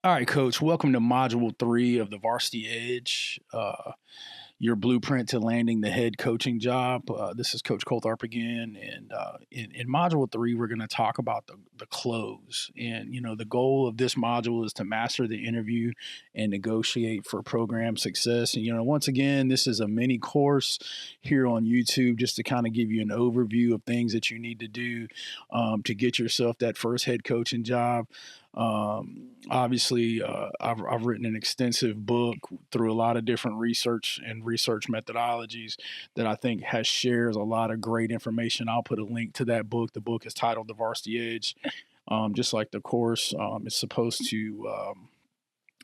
All right, Coach. Welcome to Module 3 of the Varsity Edge, your blueprint to landing the head coaching job. This is Coach Coltharp again. And in Module 3, we're going to talk about the close. And, the goal of this module is to master the interview and negotiate for program success. And, once again, this is a mini course here on YouTube just to kind of give you an overview of things that you need to do to get yourself that first head coaching job. Obviously, I've written an extensive book through a lot of different research and research methodologies that I think shares a lot of great information. I'll put a link to that book. The book is titled The Varsity Edge. Just like the course, it's supposed to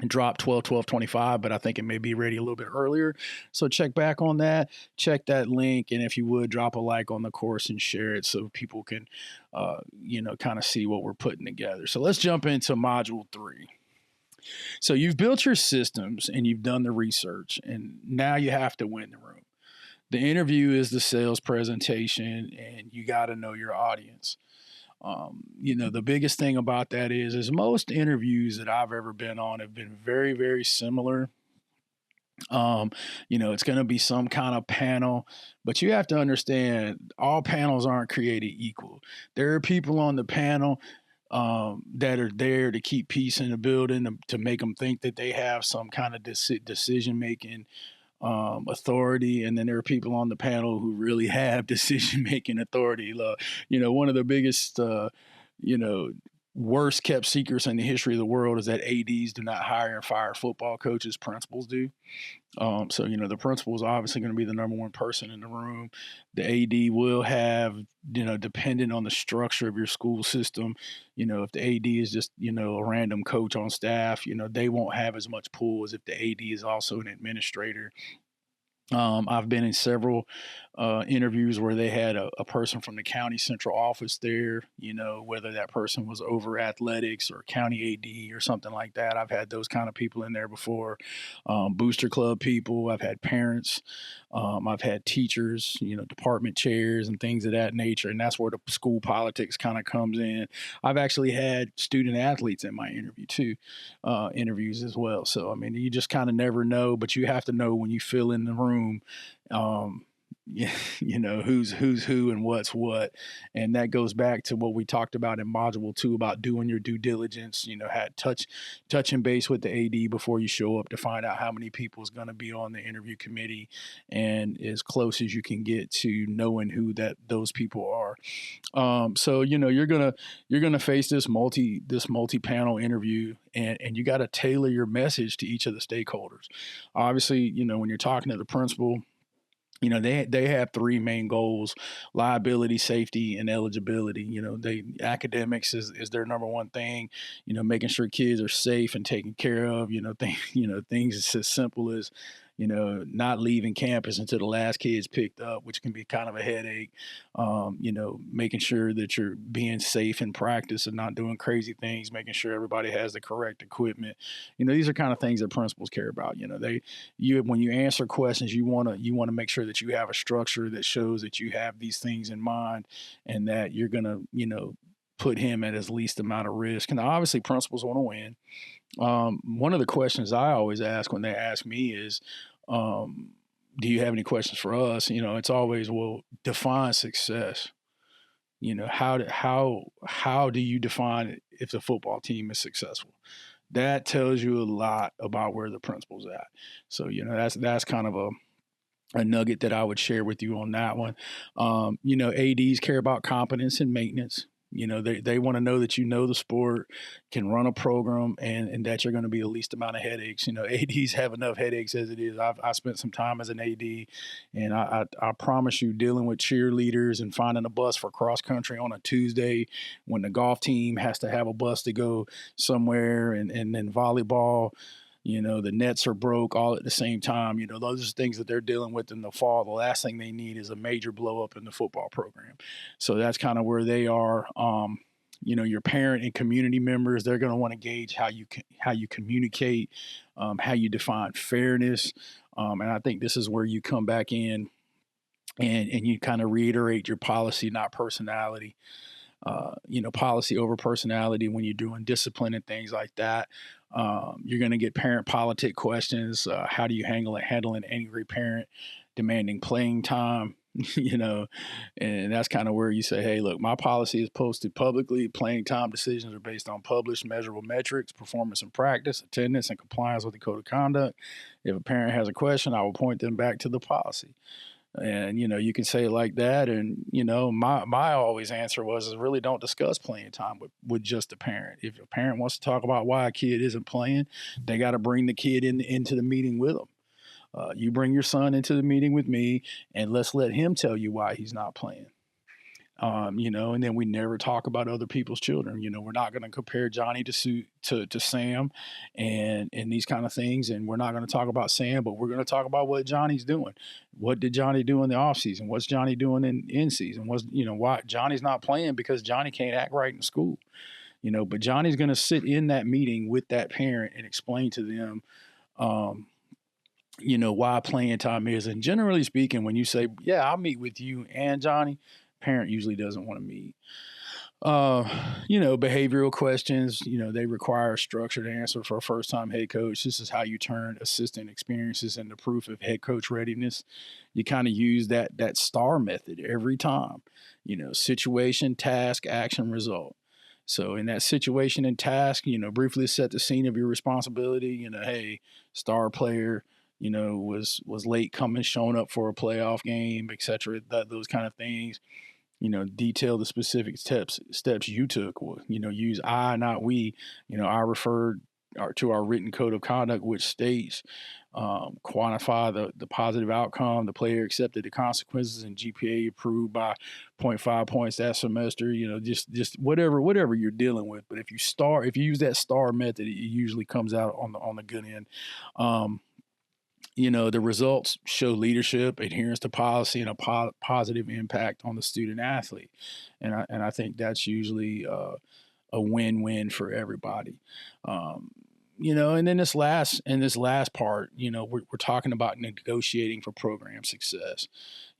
drop 12/12/25, but I think it may be ready a little bit earlier. So check back on that, check that link, and if you would, drop a like on the course and share it so people can, kind of see what we're putting together. So let's jump into Module 3. So you've built your systems and you've done the research, and now you have to win the room. The interview is the sales presentation, and you got to know your audience. The biggest thing about that is most interviews that I've ever been on have been very, very similar. It's going to be some kind of panel, but you have to understand all panels aren't created equal. There are people on the panel that are there to keep peace in the building, to make them think that they have some kind of decision making authority, and then there are people on the panel who really have decision-making authority. One of the biggest, worst kept secrets in the history of the world is that ADs do not hire and fire football coaches, principals do. So, the principal is obviously going to be the number one person in the room. The AD will have, dependent on the structure of your school system, if the AD is just, a random coach on staff, they won't have as much pull as if the AD is also an administrator. I've been in several interviews where they had a person from the county central office there, whether that person was over athletics or county AD or something like that. I've had those kind of people in there before. Booster club people, I've had parents, I've had teachers, department chairs and things of that nature. And that's where the school politics kind of comes in. I've actually had student athletes in my interviews as well. So, I mean, you just kind of never know, but you have to know when you fill in the room, who's who and what's what. And that goes back to what we talked about in module 2 about doing your due diligence, had touching base with the AD before you show up to find out how many people is going to be on the interview committee, and as close as you can get to knowing who those people are. So you're gonna face this multi-panel interview, and you got to tailor your message to each of the stakeholders. Obviously, when you're talking to the principal, they have 3 main goals: liability, safety, and eligibility. Academics is their number one thing, making sure kids are safe and taken care of, things as simple as, not leaving campus until the last kid's picked up, which can be kind of a headache. Making sure that you're being safe in practice and not doing crazy things, making sure everybody has the correct equipment. These are kind of things that principals care about. When you answer questions, you want to make sure that you have a structure that shows that you have these things in mind, and that you're going to, put him at his least amount of risk. And obviously principals want to win. One of the questions I always ask when they ask me is, do you have any questions for us? It's always, well, define success. How do you define if the football team is successful? That tells you a lot about where the principal's at. So, that's kind of a nugget that I would share with you on that one. ADs care about competence and maintenance. They want to know that the sport, can run a program, and that you're going to be the least amount of headaches. ADs have enough headaches as it is. I spent some time as an AD, and I promise you, dealing with cheerleaders and finding a bus for cross country on a Tuesday when the golf team has to have a bus to go somewhere, and then volleyball, the nets are broke all at the same time. Those are things that they're dealing with in the fall. The last thing they need is a major blow up in the football program. So that's kind of where they are. Your parent and community members, they're going to want to gauge how you communicate, how you define fairness. And I think this is where you come back in and you kind of reiterate your policy, not personality. policy over personality when you're doing discipline and things like that. You're going to get parent politic questions. How do you handle an angry parent demanding playing time? And that's kind of where you say, hey, look, my policy is posted publicly. Playing time decisions are based on published measurable metrics, performance and practice, attendance, and compliance with the code of conduct. If a parent has a question, I will point them back to the policy. And, you can say it like that. And, my always answer was is really don't discuss playing time with just the parent. If a parent wants to talk about why a kid isn't playing, they got to bring the kid into the meeting with them. You bring your son into the meeting with me and let's let him tell you why he's not playing. And then we never talk about other people's children. We're not going to compare Johnny to Sam and these kind of things. And we're not going to talk about Sam, but we're going to talk about what Johnny's doing. What did Johnny do in the off season? What's Johnny doing in season? Why Johnny's not playing because Johnny can't act right in school, but Johnny's going to sit in that meeting with that parent and explain to them, why playing time is. And generally speaking, when you say, yeah, I'll meet with you and Johnny, parent usually doesn't want to meet. Behavioral questions, they require a structured answer for a first-time head coach. This is how you turn assistant experiences into proof of head coach readiness. You kind of use that STAR method every time, situation, task, action, result. So in that situation and task, briefly set the scene of your responsibility. Hey, star player, was late showing up for a playoff game, et cetera, those kind of things. Detail the specific steps you took. Use I, not we. I referred to our written code of conduct, which states quantify the positive outcome. The player accepted the consequences and GPA improved by 0.5 points that semester. Just whatever you're dealing with. But if you use that STAR method, it usually comes out on the good end. The results show leadership, adherence to policy, and a positive impact on the student athlete. And I think that's usually a win-win for everybody. And then this last part, we're talking about negotiating for program success.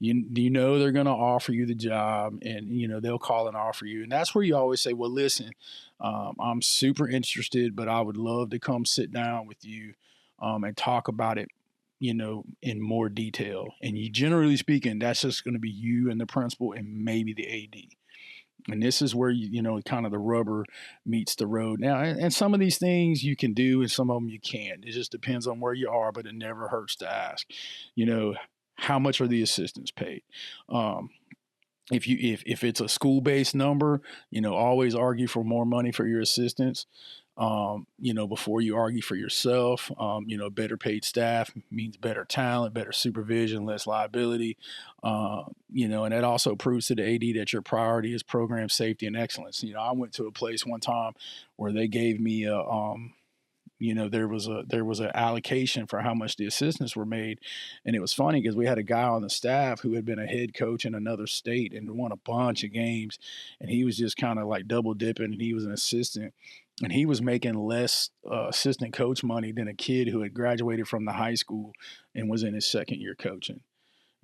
They're going to offer you the job and, they'll call and offer you. And that's where you always say, well, listen, I'm super interested, but I would love to come sit down with you and talk about it, in more detail. And generally speaking, that's just going to be you and the principal and maybe the AD. And this is where, kind of the rubber meets the road. Now, and some of these things you can do and some of them you can't. It just depends on where you are, but it never hurts to ask, how much are the assistants paid? If it's a school-based number, always argue for more money for your assistants. Before you argue for yourself. Better paid staff means better talent, better supervision, less liability. And that also proves to the AD that your priority is program safety and excellence. I went to a place one time where they gave me there was an allocation for how much the assistants were made. And it was funny because we had a guy on the staff who had been a head coach in another state and won a bunch of games. And he was just kind of like double dipping and he was an assistant. And he was making less assistant coach money than a kid who had graduated from the high school and was in his second year coaching.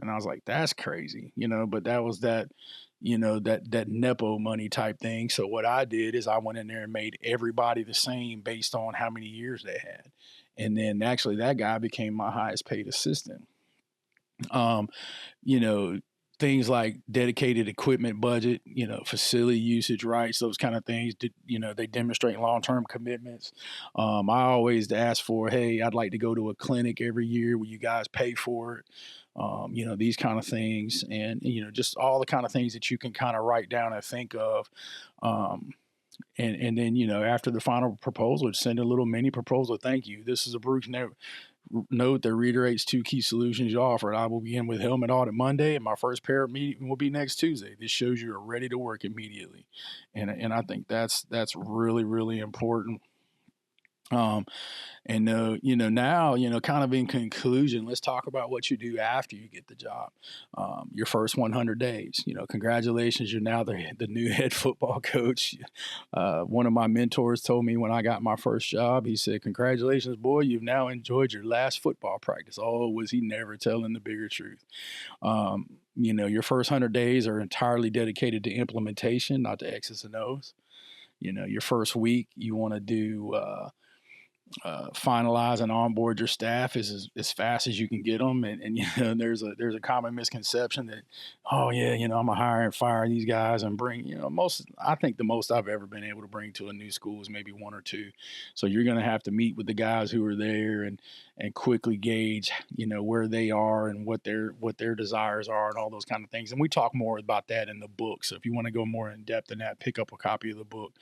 And I was like, that's crazy, but that was that Nepo money type thing. So what I did is I went in there and made everybody the same based on how many years they had. And then actually that guy became my highest paid assistant. Things like dedicated equipment budget, facility usage rights, those kind of things, they demonstrate long-term commitments. I always ask for, hey, I'd like to go to a clinic every year. Will you guys pay for it? These kind of things and, just all the kind of things that you can kind of write down and think of. And then, after the final proposal, send a little mini proposal. Thank you. This is a Bruce note that reiterates 2 key solutions you offered. I will begin with helmet audit Monday, and my first parent meeting will be next Tuesday. This shows you are ready to work immediately. And I think that's really, really important. And now, kind of in conclusion, let's talk about what you do after you get the job. Your first 100 days. Congratulations, you're now the new head football coach. One of my mentors told me when I got my first job, he said, "Congratulations, boy, you've now enjoyed your last football practice." Oh, was he never telling the bigger truth? Your first 100 days are entirely dedicated to implementation, not to X's and O's. Your first week, you want to do finalize and onboard your staff as fast as you can get them. And there's a common misconception that, oh yeah, I'm gonna hire and fire these guys and bring, I think the most I've ever been able to bring to a new school is maybe one or two. So you're going to have to meet with the guys who are there and quickly gauge, where they are and what their desires are and all those kind of things. And we talk more about that in the book. So if you want to go more in depth in that, pick up a copy of the book.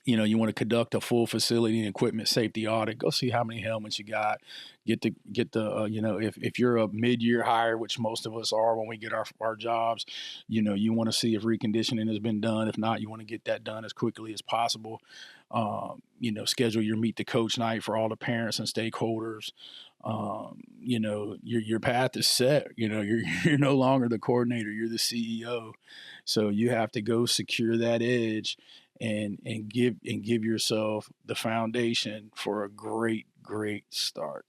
You want to conduct a full facility and equipment safety audit. Go see how many helmets you got. Get the if you're a mid-year hire, which most of us are when we get our jobs, you want to see if reconditioning has been done. If not, you want to get that done as quickly as possible. Schedule your meet the coach night for all the parents and stakeholders. Your path is set. You're no longer the coordinator, you're the CEO. So you have to go secure that edge and give yourself the foundation for a great start.